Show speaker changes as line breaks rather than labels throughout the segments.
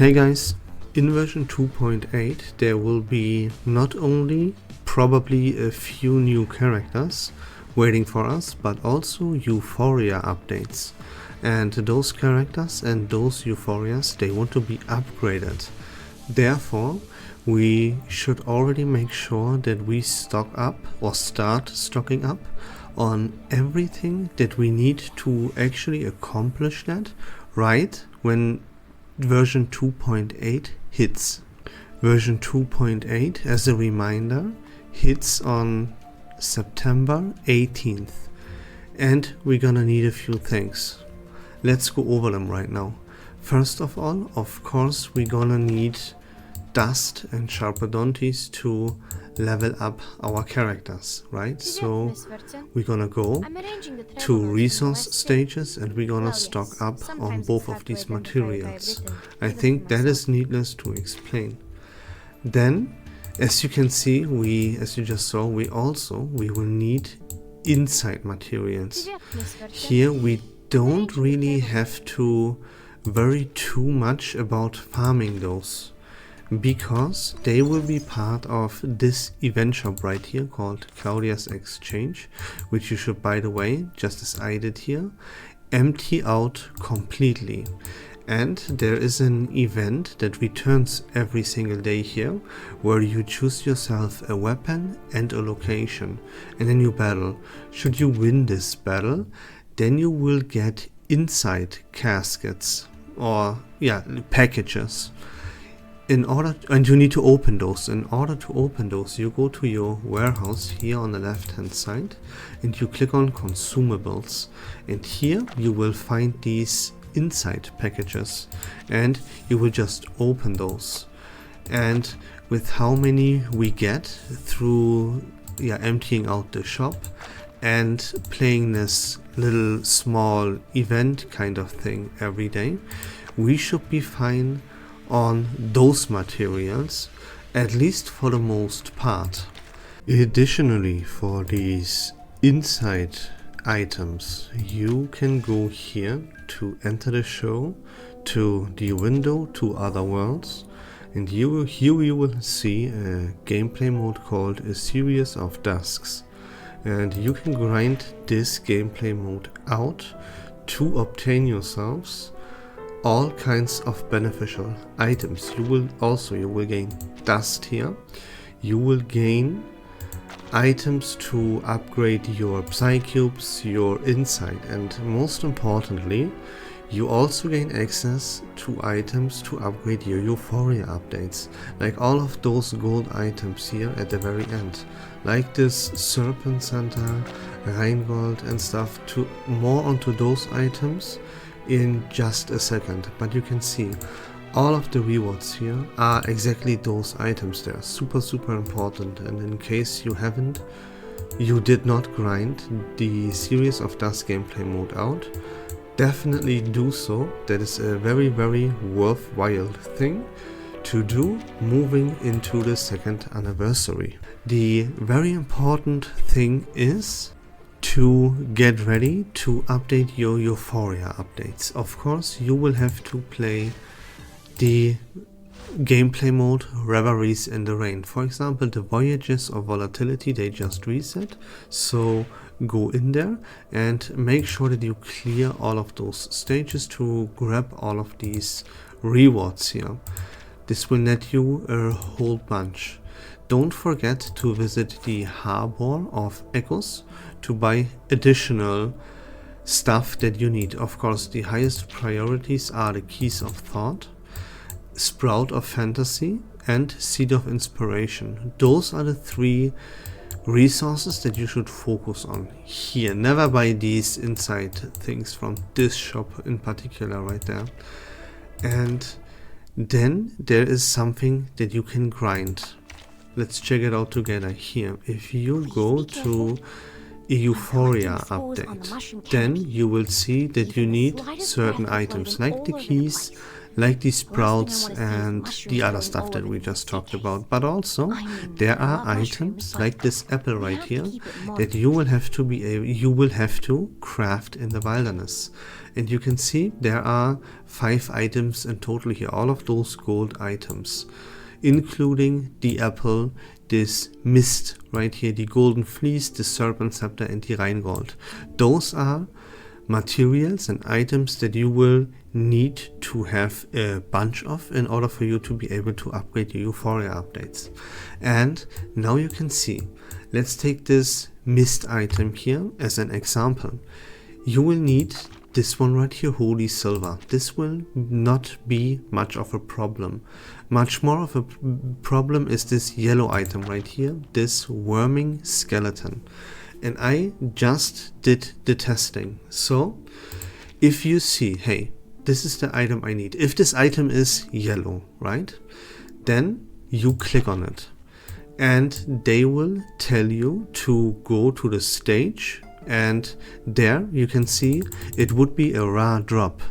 Hey guys, in version 2.8 there will be not only probably a few new characters waiting for us, but also Euphoria updates. And those characters and those Euphorias, they want to be upgraded. Therefore, we should already make sure that we stock up or start stocking up on everything that we need to actually accomplish that right when version 2.8 hits. Version 2.8, as a reminder, hits on September 18th, and we're gonna need a few things. Let's go over them right now. First of all, of course, we're gonna need Dust and Sharpodontis to level up our characters, right? So we're gonna go to resource stages and we're gonna stock up on both of these materials. I think that is needless to explain. Then, as you can see, as you just saw, we will need inside materials. Here we don't really have to worry too much about farming those, because they will be part of this event shop right here called Claudia's Exchange, which you should, by the way, just as I did here, empty out completely. And there is an event that returns every single day here, where you choose yourself a weapon and a location, and then you battle. Should you win this battle, then you will get inside caskets, or packages. And you need to open those. In order to open those, you go to your warehouse here on the left hand side and you click on consumables, and here you will find these inside packages and you will just open those. And with how many we get through emptying out the shop and playing this little small event kind of thing every day, we should be fine on those materials, at least for the most part. Additionally, for these inside items, you can go here to enter the show, to the window to other worlds, and here you will see a gameplay mode called A Series of Dusks, and you can grind this gameplay mode out to obtain yourselves all kinds of beneficial items. You will gain dust here, you will gain items to upgrade your Psycubes, your insight, and most importantly, you also gain access to items to upgrade your Euphoria updates, like all of those gold items here at the very end, like this Serpent Center, Rheingold and stuff. To more onto those items in just a second, but you can see all of the rewards here are exactly those items. They are super important, and in case you did not grind the Series of Dust gameplay mode out, definitely do so. That is a very worthwhile thing to do moving into the second anniversary. The very important thing is to get ready to update your Euphoria updates. Of course, you will have to play the gameplay mode Reveries in the Rain. For example, the Voyages of Volatility, they just reset, so go in there and make sure that you clear all of those stages to grab all of these rewards here. This will net you a whole bunch. Don't forget to visit the Harbor of Echoes to buy additional stuff that you need. Of course, the highest priorities are the Keys of Thought, Sprout of Fantasy, and Seed of Inspiration. Those are the three resources that you should focus on here. Never buy these inside things from this shop in particular right there. And then there is something that you can grind. Let's check it out together here. If you go to a Euphoria update, then you will see that you need certain items like the keys, like the sprouts and the other stuff that we just talked about. But also there are items like this apple right here that you will have to craft in the wilderness. And you can see there are 5 items in total here, all of those gold items, including the apple, this mist right here, the golden fleece, the serpent scepter, and the Rheingold. Those are materials and items that you will need to have a bunch of in order for you to be able to upgrade your Euphoria updates. And now you can see, let's take this mist item here as an example. You will need this one right here, holy silver. This will not be much of a problem. Much more of a problem is this yellow item right here, this worming skeleton. And I just did the testing. So if you see, hey, this is the item I need. If this item is yellow, right, then you click on it and they will tell you to go to the stage, and there you can see it would be a rare drop.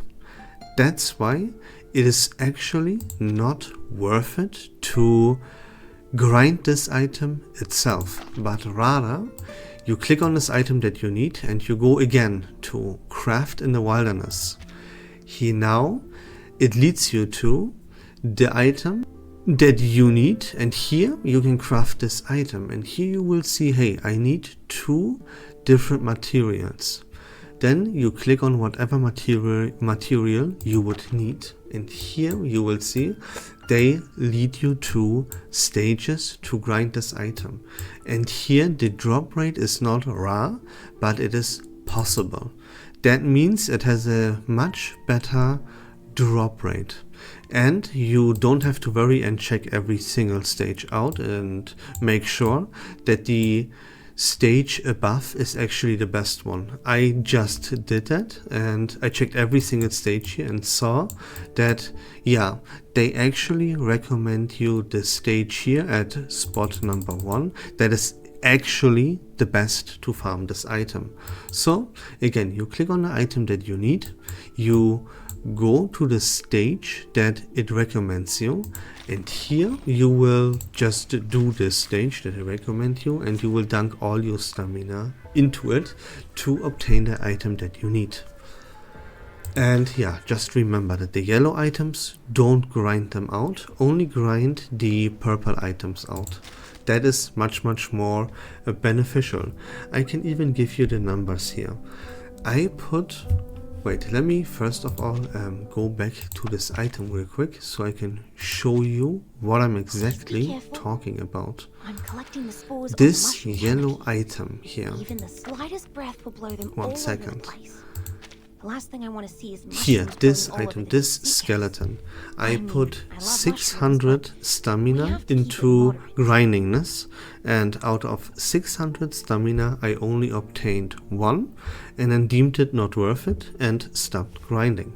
That's why it is actually not worth it to grind this item itself, but rather you click on this item that you need and you go again to craft in the wilderness. Here now it leads you to the item that you need, and here you can craft this item, and here you will see, hey, I need 2 different materials. Then you click on whatever material you would need, and here you will see they lead you to stages to grind this item. And here the drop rate is not rare, but it is possible. That means it has a much better drop rate, and you don't have to worry and check every single stage out and make sure that the stage above is actually the best one. I just did that and I checked every single stage here and saw that, yeah, they actually recommend you the stage here at spot number 1. That is actually the best to farm this item. So again, you click on the item that you need, you go to the stage that it recommends you, and here you will just do this stage that I recommend you, and you will dunk all your stamina into it to obtain the item that you need. And yeah, just remember that the yellow items, don't grind them out, only grind the purple items out. That is much more beneficial. I can even give you the numbers here. Wait, let me first of all go back to this item real quick so I can show you what I'm exactly talking about.
I'm collecting the spores
this yellow item here.
Even the slightest breath will blow them
1 second.
The last thing I want to see is
here, this item, this skeleton. I put 600 stamina into grindingness, and out of 600 stamina I only obtained 1 and then deemed it not worth it and stopped grinding.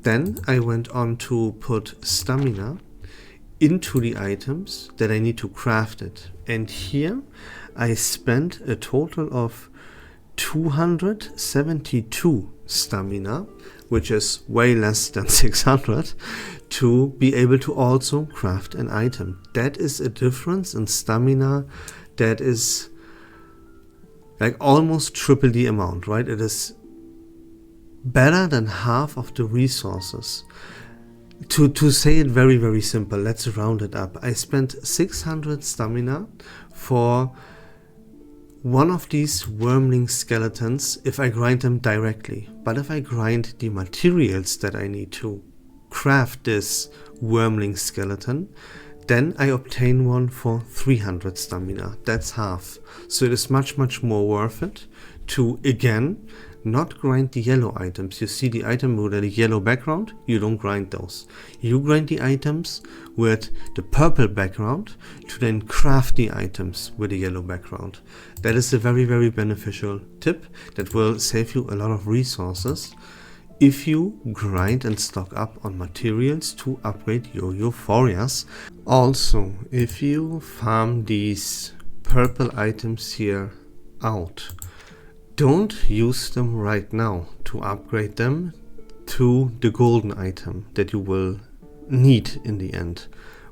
Then I went on to put stamina into the items that I need to craft it, and here I spent a total of 272 stamina, which is way less than 600, to be able to also craft an item. That is a difference in stamina that is like almost triple the amount, right? It is better than half of the resources. To say it very simple, let's round it up. I spent 600 stamina for one of these wormling skeletons if I grind them directly, but if I grind the materials that I need to craft this wormling skeleton, then I obtain one for 300 stamina. That's half. So it is much more worth it to, again, not grind the yellow items. You see the item with a yellow background, you don't grind those. You grind the items with the purple background to then craft the items with a yellow background. That is a very beneficial tip that will save you a lot of resources if you grind and stock up on materials to upgrade your euphorias. Also, if you farm these purple items here out, don't use them right now to upgrade them to the golden item that you will need in the end.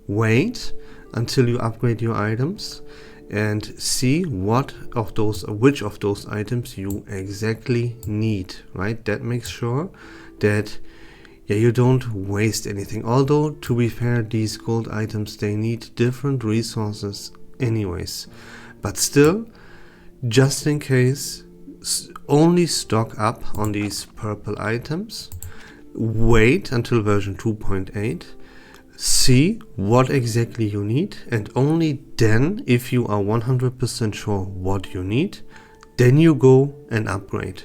Wait until you upgrade your items and see which of those items you exactly need, right? That makes sure that you don't waste anything. Although, to be fair, these gold items, they need different resources anyways. But still, just in case, only stock up on these purple items. Wait until version 2.8. See what exactly you need, and only then, if you are 100% sure what you need, then you go and upgrade.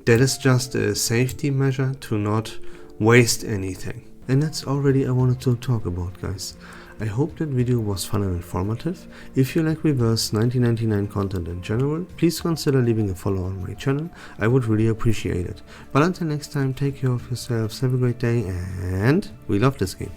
That is just a safety measure to not waste anything. And that's already I wanted to talk about, guys. I hope that video was fun and informative. If you like Reverse 1999 content in general, please consider leaving a follow on my channel. I would really appreciate it. But until next time, take care of yourselves, have a great day, and we love this game.